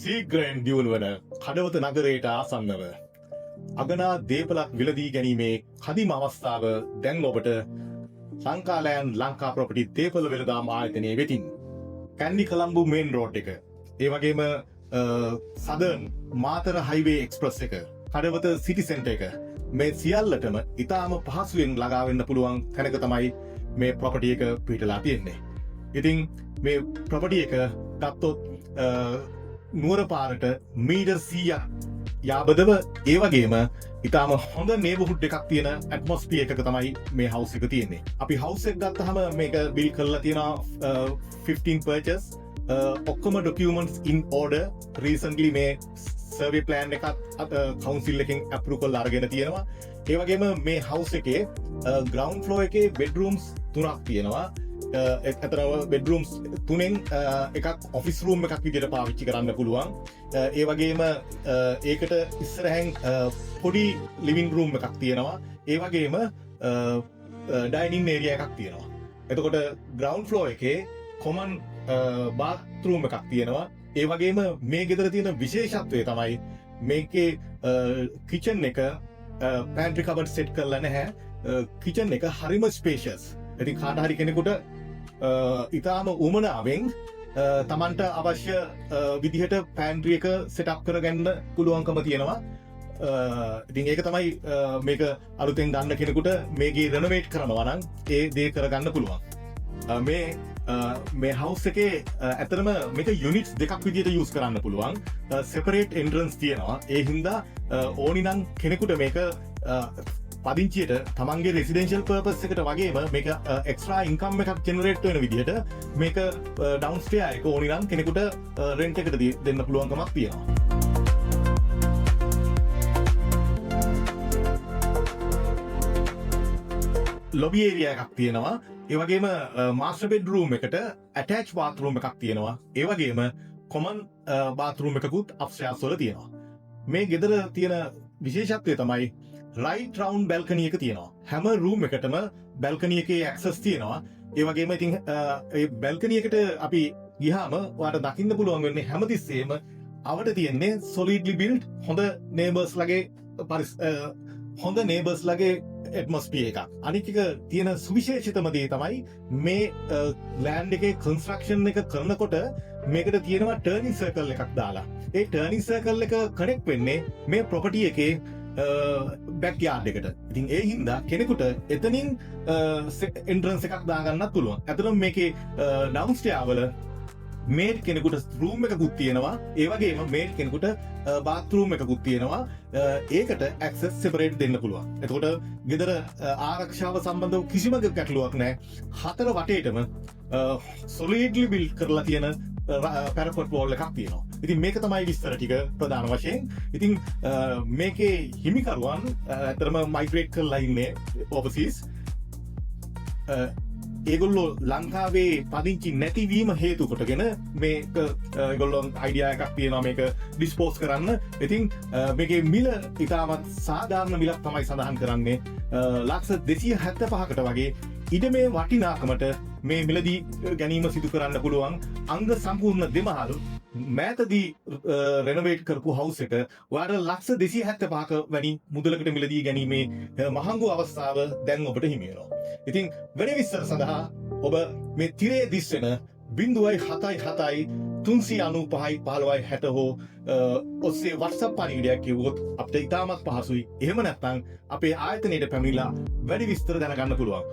සීග්‍රයෙන් දියුණුවන කඩවත නගරයට ආසන්නව අගනා දේපලක් විලදී ගැනීමේ කදිම අවස්ථාව දැන් ඔබට ලංකාලෑන් ලංකා ප්‍රොපටි දේපල වෙළදාම් ආයතනය වෙතින් කැන්ඩි කළම්බු මේන් රෝඩ් එක ඒ වගේම සදර්න් මාතර හයිවේ එක්ස්ප්‍රස් එක කඩවත සිටි සෙන්ටර් එක මේ සියල්ලටම ඉතාම පහසුවෙන් ළඟාවෙන්න පුළුවන් තැනක තමයි මේ ප්‍රොපටි එක පිහිටලා තියෙන්නේ. ඉතින් මේ ප්‍රොපටි එක ගත්තොත් නුවර පාරට මීටර් 100ක් යාබදව ඒ වගේම ඉතාම හොඳ නේබර්හුඩ් එකක් තියෙන ඇට්මොස්ෆියර් එකක තමයි මේ හවුස් එක තියෙන්නේ. අපි හවුස් එක ගත්තාම මේක බිල් කරලා තියෙනවා 15 purchase ඔක්කොම documents in order. recently මේ survey plan එකක් council එකෙන් approve කරලා අරගෙන තියෙනවා. ඒ වගේම මේ හවුස් එකේ ground floor එකේ bedrooms 3ක් තියෙනවා. ඇතරව බෙඩරූම්ස් තුනෙන් එකක් ඔෆිස් රූම් එකක් විදිහට පාවිච්චි කරන්න පුළුවන්. ඒ වගේම ඒකට ඉස්සරහෙන් පොඩි ලිවිං රූම් එකක් තියෙනවා. ඒ වගේම ඩයිනින් ඒරියා එකක් තියෙනවා. එතකොට ග්‍රවුන්ඩ් ෆ්ලෝර් එකේ කොමන් බාත්රූම් එකක් තියෙනවා. ඒ වගේම මේ ගෙදර තියෙන විශේෂත්වය තමයි මේකේ කිචන් එක පැන්ට්‍රි කබඩ් සෙට් කරලා නැහැ. කිචන් එක හරිම ස්පේෂස්. ඉතින් කාට හරි කෙනෙකුට ඉතාම උමනාවෙන් තමන්ට අවශ්‍ය විදිහට පෑන්ට්‍රි එක සෙටප් කරගන්න පුළුවන්කම තියෙනවා. ඉතින් ඒක තමයි මේක අලුතෙන් ගන්න කෙනෙකුට මේකේ රෙනොවේට් කරනවා නම් ඒ දේ කරගන්න පුළුවන්. මේ හවුස් එකේ ඇත්තටම මේක යුනිට්ස් දෙකක් විදිහට යූස් කරන්න පුළුවන්. සෙපරේට් එන්ට්‍රන්ස් තියෙනවා. ඒ හින්දා ඕනිනම් කෙනෙකුට මේක පදිංචියට තමන්ගේ රෙසිඩෙන්ශල් පර්පස් එකට වගේම මේක එක්ස්ට්‍රා ඉන්කම් එකක් ජෙනරේට් වෙන විදිහට මේක ඩවුන්ස්ටෙයාර් එක ඕනි නම් කෙනෙකුට රෙන්ට් එකට දෙන්න පුළුවන්කමක් තියෙනවා. ලොබි ඒරියා එකක් තියෙනවා. ඒ වගේම මාස්ටර් බෙඩ්රූම් එකට ඇටච් බාත්රූම් එකක් තියෙනවා. ඒ වගේම කොමන් බාත්රූම් එකකුත් අප්ස්ටෙයාර්ස් වල තියෙනවා. මේ ගෙදර තියෙන විශේෂත්වය තමයි රයිට් රවුන්ඩ් බැල්කනි එක තියෙනවා. හැම රූම් එකටම බැල්කනි එකේ ඇක්සස් තියෙනවා. ඒ වගේම ඉතින් ඒ බැල්කනි එකට අපි ගියාම ඔයාලට දකින්න පුළුවන් වෙන්නේ හැමතිස්සෙම අවට තියෙන්නේ solidly built හොඳ neighbors ලගේ හොඳ neighbors ලගේ ඇට්මොස්ෆියර් එකක්. අනිත් එක තියෙන සුවිශේෂිතම දේ තමයි මේ ලෑන්ඩ් එකේ කන්ස්ට්‍රක්ෂන් එක කරනකොට මේකට තියෙනවා ටර්නින් සර්කල් එකක් දාලා. ඒ ටර්නින් සර්කල් එක කනෙක්ට් වෙන්නේ මේ ප්‍රොපර්ටි එකේ බැක් යාඩ් එකට. ඉතින් ඒ හින්දා කෙනෙකුට එතනින් එන්ට්‍රන්ස් එකක් දාගන්නත් පුළුවන්. ඇත්තටම මේකේ ඩවුන්ස්ටෙයාර් වල මේඩ් කෙනෙකුට රූම් එකකුත් තියෙනවා. ඒ වගේම මේඩ් කෙනෙකුට බාත්රූම් එකකුත් තියෙනවා. ඒකට ඇක්සස් සෙපරේට් දෙන්න පුළුවන්. එතකොට ගෙදර ආරක්ෂාව සම්බන්ධව කිසිම ගැටලුවක් නැහැ. හතර වටේටම solidly built කරලා තියෙන පැරපොට් වෝල් එකක් තියෙනවා. ඉතින් මේක තමයි විස්තර ටික ප්‍රධාන වශයෙන්. ඉතින් මේකේ හිමිකරුවන් ඇත්තටම මයිග්‍රේට් කරලා ඉන්නේ ඕවර්සීස්. ඒගොල්ලෝ ලංකාවේ පදිංචි නැතිවීම හේතු කොටගෙන මේක ඒගොල්ලොන් අයිඩියා එකක් තියෙනවා මේක ඩිස්පෝස් කරන්න. ඉතින් මේකේ මිල ඉතාමත් සාධාරණ මිලක් තමයි සඳහන් කරන්නේ. ලක්ෂ 275කට වගේ ඉඩමේ වටිනාකමට මේ මිලදී ගැනීම සිදු කරන්න පුළුවන්. අංග සම්පූර්ණ දෙමහල් මෑතදී රෙනොවේට් කරපු හවුස් එක ඔයාට ලක්ෂ 275ක වැනි මුදලකට මිලදී ගැනීමේ මහඟු අවස්ථාව දැන් ඔබට හිමි වෙනවා. ඉතින් වැඩි විස්තර සඳහා ඔබ මේ තිරේ දිස්වෙන 077 395 1560 හෝ ඔස්සේ WhatsApp පණිවිඩයක් කිව්වොත් අපිට ඉතාමත් පහසුයි. එහෙම නැත්නම් අපේ ආයතනයට පැමිණිලා වැඩි විස්තර දැනගන්න පුළුවන්.